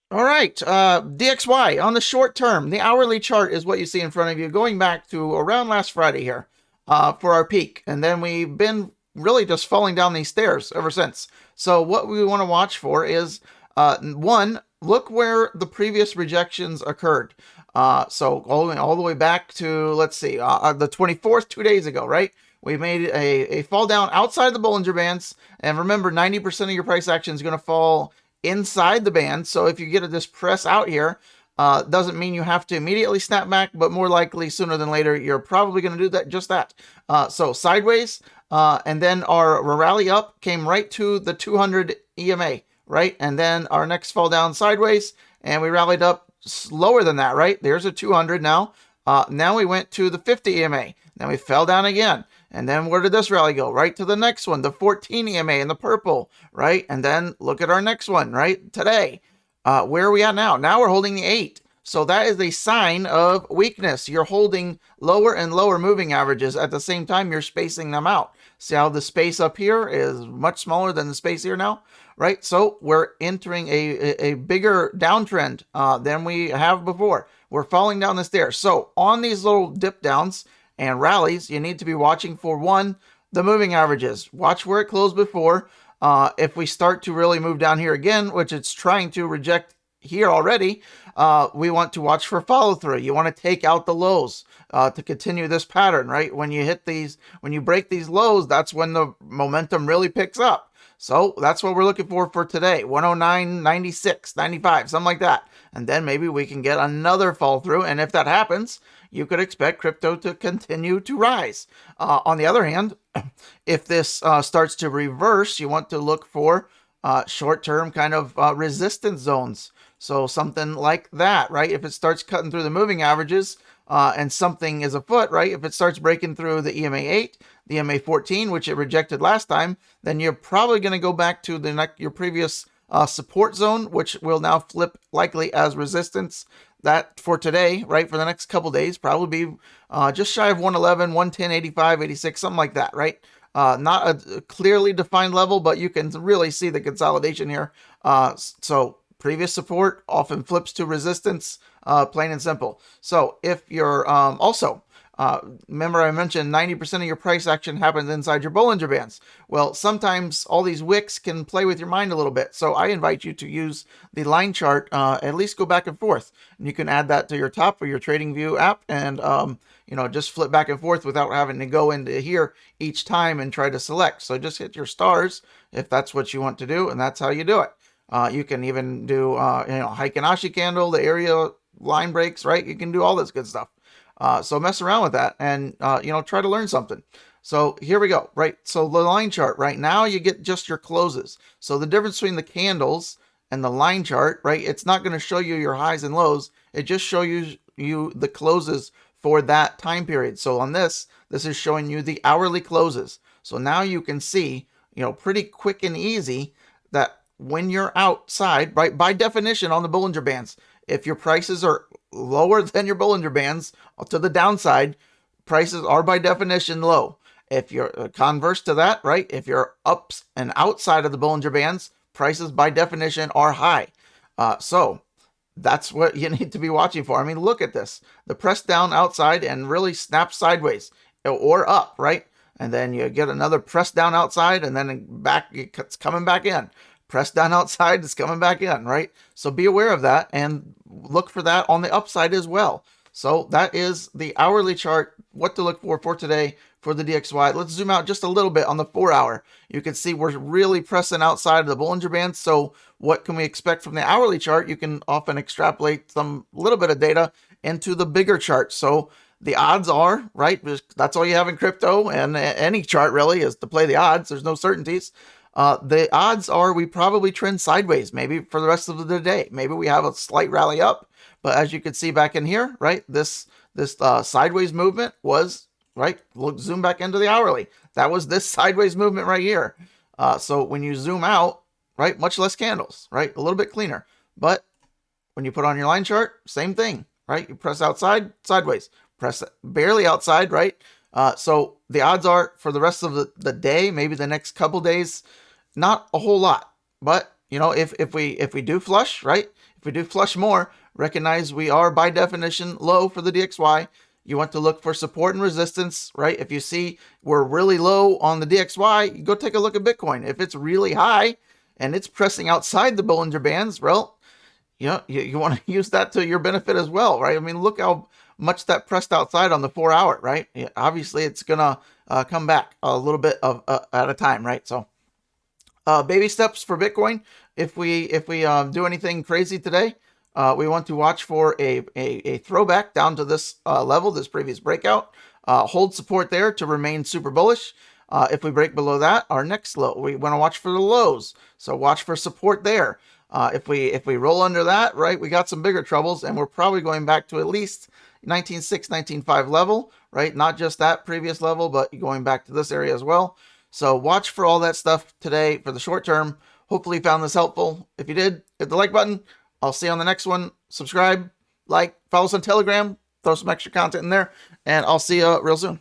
All right, DXY on the short term, the hourly chart is what you see in front of you, going back to around last Friday here for our peak. And then we've been really just falling down these stairs ever since. So, what we want to watch for is one, look where the previous rejections occurred. So, all the way back to, let's see, the 24th, 2 days ago, right? We made a fall down outside the Bollinger Bands. And remember, 90% of your price action is going to fall inside the band. So if you get this press out here, doesn't mean you have to immediately snap back, but more likely sooner than later, you're probably going to do that, just that. So sideways, and then our rally up came right to the 200 EMA, right? And then our next fall down sideways, and we rallied up lower than that, right? There's a 200 now. Now we went to the 50 EMA. Then we fell down again. And then where did this rally go? Right to the next one, the 14 EMA in the purple, right? And then look at our next one, right? Today. Where are we at now? Now we're holding the 8. So that is a sign of weakness. You're holding lower and lower moving averages. At the same time, you're spacing them out. See how the space up here is much smaller than the space here now, right? So we're entering a bigger downtrend than we have before. We're falling down the stairs. So on these little dip downs and rallies, you need to be watching for one, the moving averages. Watch where it closed before. If we start to really move down here again, which it's trying to reject here already, we want to watch for follow through. You want to take out the lows to continue this pattern, right? When you hit these, when you break these lows, that's when the momentum really picks up. So that's what we're looking for today. 109, 96, 95, something like that. And then maybe we can get another fall through. And if that happens, you could expect crypto to continue to rise. On the other hand, if this starts to reverse, you want to look for short-term kind of resistance zones. So something like that, right? If it starts cutting through the moving averages and something is afoot, right? If it starts breaking through the EMA 8, the EMA 14, which it rejected last time, then you're probably going to go back to your previous support zone, which will now flip likely as resistance. That for today, right, for the next couple days, probably be just shy of 111, 110, 85, 86, something like that, right? Not a clearly defined level, but you can really see the consolidation here. So previous support often flips to resistance, plain and simple. So if you're also remember I mentioned 90% of your price action happens inside your Bollinger Bands. Well, sometimes all these wicks can play with your mind a little bit. So I invite you to use the line chart, at least go back and forth. And you can add that to your top of your TradingView app and, just flip back and forth without having to go into here each time and try to select. So just hit your stars if that's what you want to do, and that's how you do it. You can even do, Heiken Ashi candle, the area line breaks, right? You can do all this good stuff. So mess around with that and, try to learn something. So here we go, right? So the line chart, right now you get just your closes. So the difference between the candles and the line chart, right? It's not going to show you your highs and lows. It just shows you the closes for that time period. So on this is showing you the hourly closes. So now you can see, pretty quick and easy that when you're outside, right, by definition on the Bollinger Bands, if your prices are lower than your Bollinger Bands to the downside, prices are by definition low. If you're converse to that, right, if you're up and outside of the Bollinger Bands, prices by definition are high. So that's what you need to be watching for. I mean, look at this. The press down outside and really snap sideways or up, right? And then you get another press down outside and then back, it's coming back in. Press down outside, it's coming back in, right? So be aware of that and look for that on the upside as well. So that is the hourly chart, what to look for today for the DXY. Let's zoom out just a little bit on the 4 hour. You can see we're really pressing outside of the Bollinger Band. So what can we expect from the hourly chart? You can often extrapolate some little bit of data into the bigger chart. So the odds are, right, that's all you have in crypto and any chart really is to play the odds. There's no certainties. The odds are we probably trend sideways, maybe for the rest of the day. Maybe we have a slight rally up, but as you can see back in here, right, this sideways movement was, right, look, zoom back into the hourly. That was this sideways movement right here. So when you zoom out, right, much less candles, right, a little bit cleaner. But when you put on your line chart, same thing, right? You press outside, sideways. Press barely outside, right? So the odds are for the rest of the day, maybe the next couple days, not a whole lot, but you know, if we do flush, right? If we do flush more, recognize we are by definition low for the DXY. You want to look for support and resistance, right? If you see we're really low on the DXY, go take a look at Bitcoin. If it's really high and it's pressing outside the Bollinger Bands, well, you know, you want to use that to your benefit as well, right? I mean, look how much that pressed outside on the 4 hour, right? Yeah, obviously, it's gonna come back a little bit of at a time, right? So, baby steps for Bitcoin. If we do anything crazy today, we want to watch for a throwback down to this level, this previous breakout. Hold support there to remain super bullish. If we break below that, our next low, we want to watch for the lows. So watch for support there. If we roll under that, right, we got some bigger troubles, and we're probably going back to at least 19.6, 19.5 level, right? Not just that previous level, but going back to this area as well. So watch for all that stuff today for the short term. Hopefully you found this helpful. If you did, hit the like button. I'll see you on the next one. Subscribe, like, follow us on Telegram, throw some extra content in there, and I'll see you real soon.